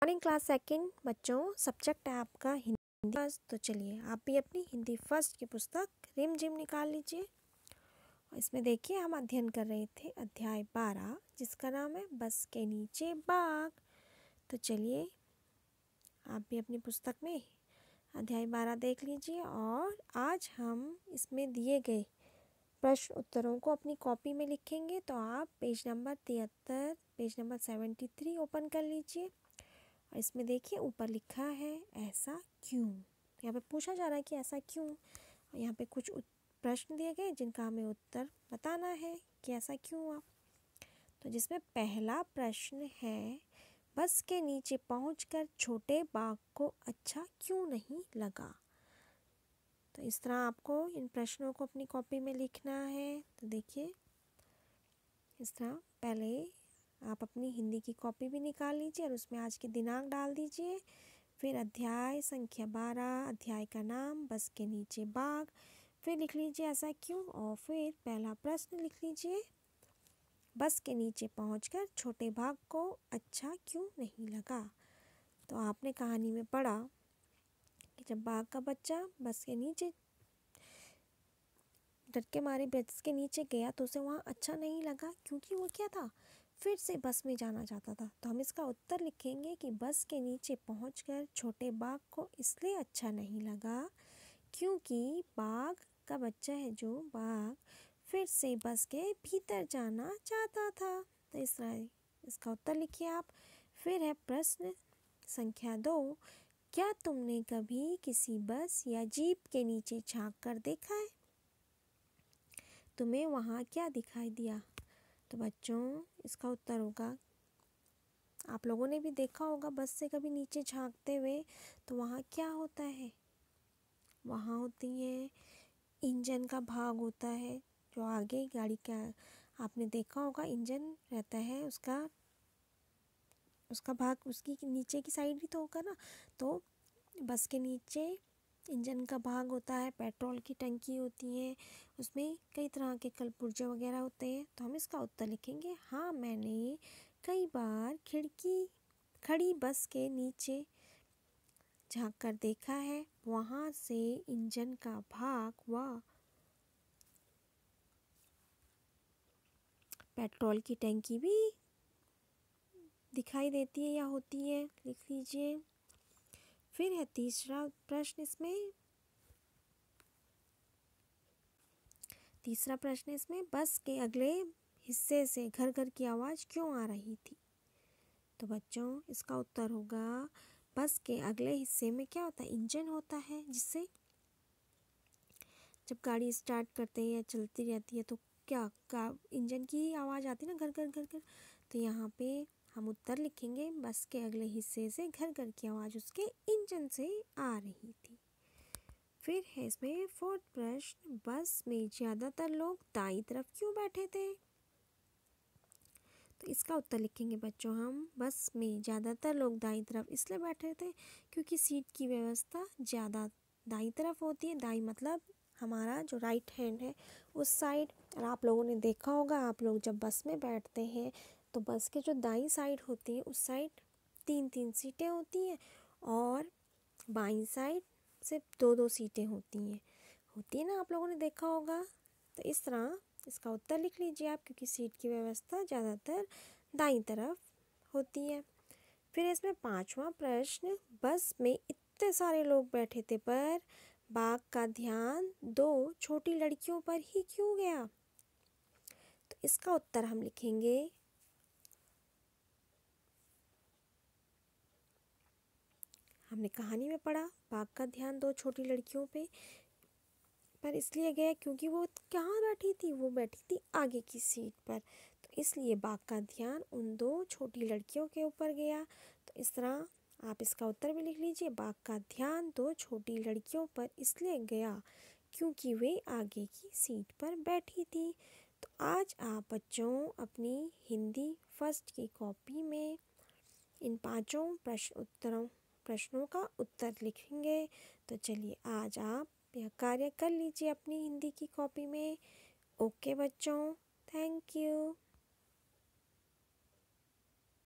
Morning class second बच्चों, subject है आपका हिंदी फर्स्ट। तो चलिए आप भी अपनी हिंदी फर्स्ट की पुस्तक रिम झिम निकाल लीजिए। इसमें देखिए हम अध्ययन कर रहे थे अध्याय 12 जिसका नाम है बस के नीचे बाग। तो चलिए आप भी अपनी पुस्तक में अध्याय 12 देख लीजिए और आज हम इसमें दिए गए प्रश्न उत्तरों को अपनी कॉपी में लिखेंगे। तो आप page number 73 page number 73 open कर लीजिए। और इसमें देखिए ऊपर लिखा है ऐसा क्यों। यहाँ पे पूछा जा रहा है कि ऐसा क्यों। और यहाँ पे कुछ प्रश्न दिए गए जिनका हमें उत्तर बताना है कि ऐसा क्यों हुआ। तो जिसमें पहला प्रश्न है बस के नीचे पहुंचकर छोटे बाघ को अच्छा क्यों नहीं लगा। तो इस तरह आपको इन प्रश्नों को अपनी कॉपी में लिखना है। तो देखिए इस तरह पहले आप अपनी हिंदी की कॉपी भी निकाल लीजिए और उसमें आज की दिनांक डाल दीजिए। फिर अध्याय संख्या 12, अध्याय का नाम बस के नीचे बाघ, फिर लिख लीजिए ऐसा क्यों और फिर पहला प्रश्न लिख लीजिए बस के नीचे पहुंचकर छोटे बाघ को अच्छा क्यों नहीं लगा। तो आपने कहानी में पढ़ा कि जब बाघ का बच्चा बस के नीचे डर के मारे बस के नीचे गया तो उसे वहाँ अच्छा नहीं लगा क्योंकि वो क्या था, फिर से बस में जाना चाहता था। तो हम इसका उत्तर लिखेंगे कि बस के नीचे पहुंचकर छोटे बाघ को इसलिए अच्छा नहीं लगा क्योंकि बाघ का बच्चा है जो बाघ फिर से बस के भीतर जाना चाहता था। तो इस तरह इसका उत्तर लिखिए आप। फिर है प्रश्न संख्या 2, क्या तुमने कभी किसी बस या जीप के नीचे झांक कर देखा है? तुम्हें वहाँ क्या दिखाई दिया? तो बच्चों इसका उत्तर होगा, आप लोगों ने भी देखा होगा बस से कभी नीचे झांकते हुए। तो वहाँ क्या होता है, वहाँ होती है इंजन का भाग होता है जो आगे गाड़ी का आपने देखा होगा इंजन रहता है, उसका भाग उसकी नीचे की साइड ही तो होगा ना। तो बस के नीचे इंजन का भाग होता है, पेट्रोल की टंकी होती है, उसमें कई तरह के कलपुर्जे वगैरह होते हैं। तो हम इसका उत्तर लिखेंगे हाँ, मैंने कई बार खड़ी बस के नीचे झांक कर देखा है। वहाँ से इंजन का भाग व पेट्रोल की टंकी भी दिखाई देती है या होती है, लिख लीजिए। फिर है तीसरा प्रश्न इसमें बस के अगले हिस्से से घर घर की आवाज़ क्यों आ रही थी। तो बच्चों इसका उत्तर होगा बस के अगले हिस्से में क्या होता है, इंजन होता है, जिससे जब गाड़ी स्टार्ट करते हैं या चलती रहती है तो क्या इंजन की आवाज़ आती है ना, घर घर घर घर। तो यहाँ पे हम उत्तर लिखेंगे बस के अगले हिस्से से घर घर की आवाज़ उसके इंजन से आ रही थी। फिर है इसमें फोर्थ प्रश्न, बस में ज़्यादातर लोग दाईं तरफ क्यों बैठे थे। तो इसका उत्तर लिखेंगे बच्चों हम बस में ज़्यादातर लोग दाईं तरफ इसलिए बैठे थे क्योंकि सीट की व्यवस्था ज़्यादा दाईं तरफ होती है। दाईं मतलब हमारा जो राइट हैंड है उस साइड। और आप लोगों ने देखा होगा, आप लोग जब बस में बैठते हैं तो बस के जो दाईं साइड होती है उस साइड 3-3 सीटें होती हैं और बाईं साइड सिर्फ 2-2 सीटें होती हैं ना, आप लोगों ने देखा होगा। तो इस तरह इसका उत्तर लिख लीजिए आप, क्योंकि सीट की व्यवस्था ज़्यादातर दाईं तरफ होती है। फिर इसमें पांचवा प्रश्न, बस में इतने सारे लोग बैठे थे पर बाघ का ध्यान 2 छोटी लड़कियों पर ही क्यों गया। तो इसका उत्तर हम लिखेंगे हमने कहानी में पढ़ा बाघ का ध्यान 2 छोटी लड़कियों पर इसलिए गया क्योंकि वो कहाँ बैठी थी, वो बैठी थी आगे की सीट पर। तो इसलिए बाघ का ध्यान उन 2 छोटी लड़कियों के ऊपर गया। तो इस तरह आप इसका उत्तर भी लिख लीजिए, बाघ का ध्यान 2 छोटी लड़कियों पर इसलिए गया क्योंकि वे आगे की सीट पर बैठी थी। तो आज आप बच्चों अपनी हिंदी फर्स्ट की कॉपी में इन 5 प्रश्नों का उत्तर लिखेंगे। तो चलिए आज आप यह कार्य कर लीजिए अपनी हिंदी की कॉपी में। ओके बच्चों, थैंक यू।